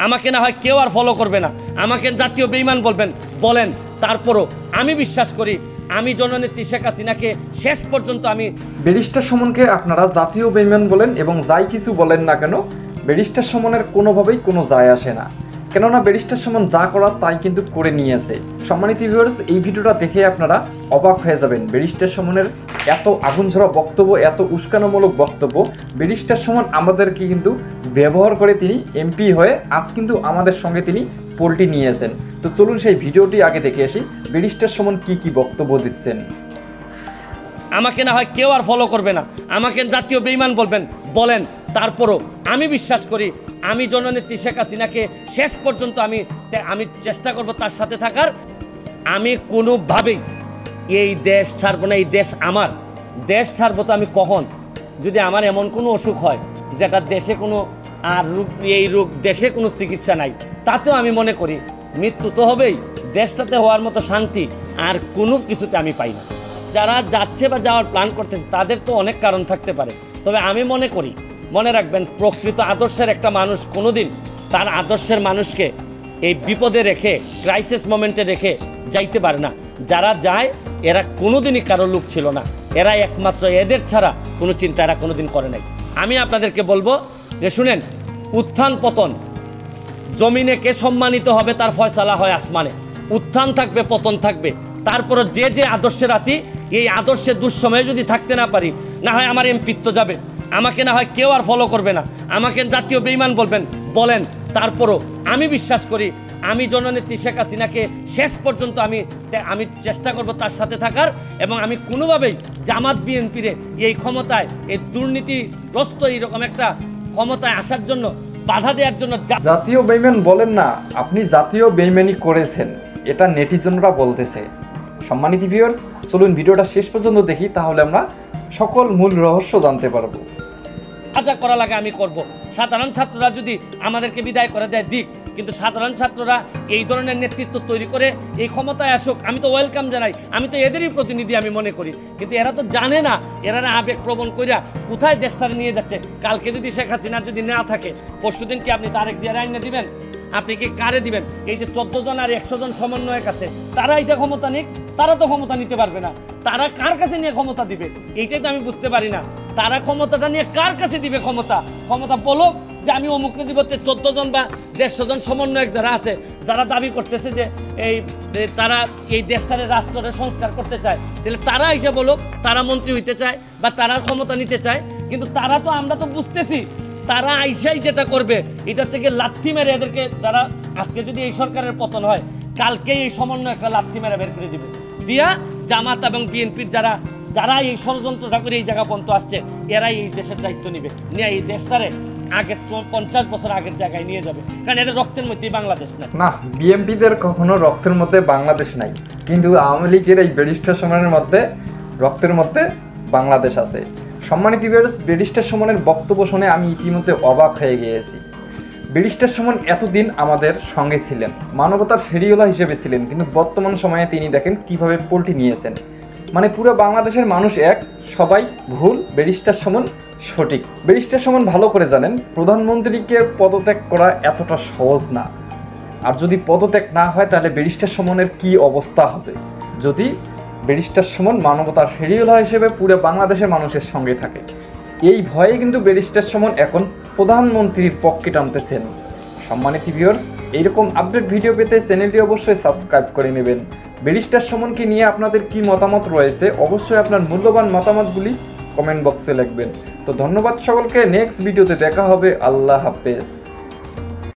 আমাকে না হয় কেউ আর ফলো করবে না, আমাকে জাতীয় বেঈমান বলেন, তারপরও আমি বিশ্বাস করি আমি জননেত্রী শেখ হাসিনাকে শেষ পর্যন্ত আমি। ব্যারিস্টার সুমনকে আপনারা জাতীয় বেঈমান বলেন এবং যাই কিছু বলেন না কেন, ব্যারিস্টার সুমনের কোনোভাবেই কোনো যায় আসে না, কেননা ব্যারিস্টার সুমন যা করার তাই কিন্তু করে নিয়েছে। সম্মানিত ভিউয়ার্স, এই ভিডিওটা দেখে আপনারা অবাক হয়ে যাবেন। ব্যারিস্টার সুমনের এত আগুনঝরা বক্তব্য, এত উস্কানোমূলক বক্তব্য। ব্যারিস্টার সুমন আমাদেরকে কিন্তু ব্যবহার করে তিনি এমপি হয়ে আজ কিন্তু আমাদের সঙ্গে তিনি পোলটি নিয়েছেন। তো চলুন সেই ভিডিওটি আগে দেখে আসি ব্যারিস্টার সুমন কি বক্তব্য দিচ্ছেন। আমাকে না হয় কেউ আর ফলো করবে না, আমাকে জাতীয় বেঈমান বলেন, তারপরও আমি বিশ্বাস করি আমি জননেত্রী শেখ হাসিনাকে শেষ পর্যন্ত আমি চেষ্টা করব তার সাথে থাকার। আমি কোনোভাবেই এই দেশ ছাড়বো না, এই দেশ আমার। দেশ ছাড়বো তো আমি কখন, যদি আমার এমন কোনো অসুখ হয় যেটা দেশে কোনো এই রোগ দেশে কোনো চিকিৎসা নাই, তাতেও আমি মনে করি মৃত্যু তো হবেই, দেশটাতে হওয়ার মতো শান্তি আর কোনো কিছুতে আমি পাই না। যারা যাচ্ছে বা যাওয়ার প্ল্যান করতেছে তাদের তো অনেক কারণ থাকতে পারে, তবে আমি মনে করি, মনে রাখবেন, প্রকৃত আদর্শের একটা মানুষ কোনোদিন তার আদর্শের মানুষকে এই বিপদে রেখে, ক্রাইসিস মোমেন্টে রেখে যাইতে পারে না। যারা যায় এরা কোনোদিনই কারো লোক ছিল না, এরা একমাত্র এদের ছাড়া কোনো চিন্তা এরা কোনোদিন করে নাই। আমি আপনাদেরকে বলবো যে শুনেন, উত্থান পতন, জমিনে কে সম্মানিত হবে তার ফয়সালা হয় আসমানে। উত্থান থাকবে, পতন থাকবে, তারপরে যে আদর্শের আছি এই আদর্শে দুঃসময়ে যদি থাকতে না পারি, না হয় আমার এমপিত্ব যাবে, আমাকে না হয় কেউ আর ফলো করবে না, আমাকে জাতীয় বেঈমান বলেন, তারপরও আমি বিশ্বাস করি আমি জননেত্রী শেখ হাসিনাকে শেষ পর্যন্ত আমি চেষ্টা করব তার সাথে থাকার, এবং আমি কোনোভাবেই জামাত বিএনপিরে এই ক্ষমতায়, এই দুর্নীতিগ্রস্ত এইরকম একটা ক্ষমতায় আসার জন্য বাধা দেওয়ার জন্য। জাতীয় বেঈমান বলেন না, আপনি জাতীয় বেঈমানি করেছেন, এটা নেটিজনরা বলতেছে। সম্মানিত ভিউয়ার্স, চলুন ভিডিওটা শেষ পর্যন্ত দেখি, তাহলে আমরা সকল মূল রহস্য জানতে পারবো। যা করা লাগে আমি করব। সাধারণ ছাত্ররা যদি আমাদেরকে বিদায় করে দেয় দিক, কিন্তু সাধারণ ছাত্ররা এই ধরনের নেতৃত্ব তৈরি করে এই ক্ষমতায় আসুক, আমি তো ওয়েলকাম জানাই, আমি তো এদেরই প্রতিনিধি আমি মনে করি। কিন্তু এরা তো জানে না, এরা আবেগ প্রবণ কইরা কোথায় দেশটারে নিয়ে যাচ্ছে। কালকে যদি শেখ হাসিনা যদি না থাকে, পরশুদিন কি আপনি তারেক জিয়ার আইনে দিবেন? আপনি কি কারে দিবেন? এই যে 14 জন আর 100 জন সমন্বয়ক আছে, তারা এসে ক্ষমতা নিক, তারা তো ক্ষমতা নিতে পারবে না। তারা কার কাছে নিয়ে ক্ষমতা দিবে এইটাই তো আমি বুঝতে পারি না। তারা ক্ষমতাটা নিয়ে কার কাছে দিবে? ক্ষমতা বলো যে আমি অমুককে দিব। 14 জন বা 150 জন সমন্বয়ক যারা আছে, যারা দাবি করতেছে যে তারা এই দেশটারে রাষ্ট্রের সংস্কার করতে চায়, তাহলে তারা এসে বলো তারা মন্ত্রী হইতে চায় বা তারা ক্ষমতা নিতে চায়। কিন্তু তারা তো, আমরা তো বুঝতেছি তারা আইসাই যেটা করবে এটা হচ্ছে কি লাথি মেরে এদেরকে, যারা আজকে যদি এই সরকারের পতন হয়, কালকেই এই সমন্বয় একটা লাথি মেরে বের করে দিবে, দিয়া জামাত এবং বিএনপির যারা এই ষড়যন্ত্রটা করে এই জায়গা পর্যন্ত আসছে, এরাই এই দেশের দায়িত্ব নিবে, নিয়ে এই দেশটারে আগের 50 বছর আগের জায়গায় নিয়ে যাবে। কারণ এদের রক্তের মধ্যেই বাংলাদেশ নাই। না, বিএনপিদের কখনো রক্তের মধ্যে বাংলাদেশ নাই, কিন্তু আওয়ামী লীগের এই ব্যারিস্টার সুমনের মধ্যে রক্তের মধ্যে বাংলাদেশ আছে। সম্মানিত ভিউয়ার্স, ব্যারিস্টার সুমনের বক্তব্য শুনে আমি ইতিমধ্যে অবাক হয়ে গিয়েছি। ব্যারিস্টার সুমন এতদিন আমাদের সঙ্গে ছিলেন, মানবতার ফেরিওয়ালা হিসেবে ছিলেন, কিন্তু বর্তমান সময়ে তিনি দেখেন কিভাবে পোলটি নিয়েছেন। মানে পুরো বাংলাদেশের মানুষ এক, সবাই ভুল, ব্যারিস্টার সুমন সঠিক। ব্যারিস্টার সুমন ভালো করে জানেন প্রধানমন্ত্রীকে পদত্যাগ করা এতটা সহজ না, আর যদি পদত্যাগ না হয় তাহলে ব্যারিস্টার সুমনের কি অবস্থা হবে যদি ব্যারিস্টার সুমন মানবতার ফেরিওয়ালা হিসেবে পুরো বাংলাদেশের মানুষের সঙ্গে থাকে। এই ভয়ে কিন্তু ব্যারিস্টার সুমন এখন প্রধানমন্ত্রীর পক্ষে টানতেছেন। সম্মানিত ভিউয়ার্স, এইরকম আপডেট ভিডিও পেতে চ্যানেলটি অবশ্যই সাবস্ক্রাইব করে নেবেন। ব্যারিস্টার সুমনকে নিয়ে আপনাদের কি মতামত রয়েছে, অবশ্যই আপনার মূল্যবান মতামতগুলি কমেন্ট বক্সে লিখবেন। তো ধন্যবাদ সকলকে, নেক্সট ভিডিওতে দেখা হবে। আল্লাহ হাফেজ।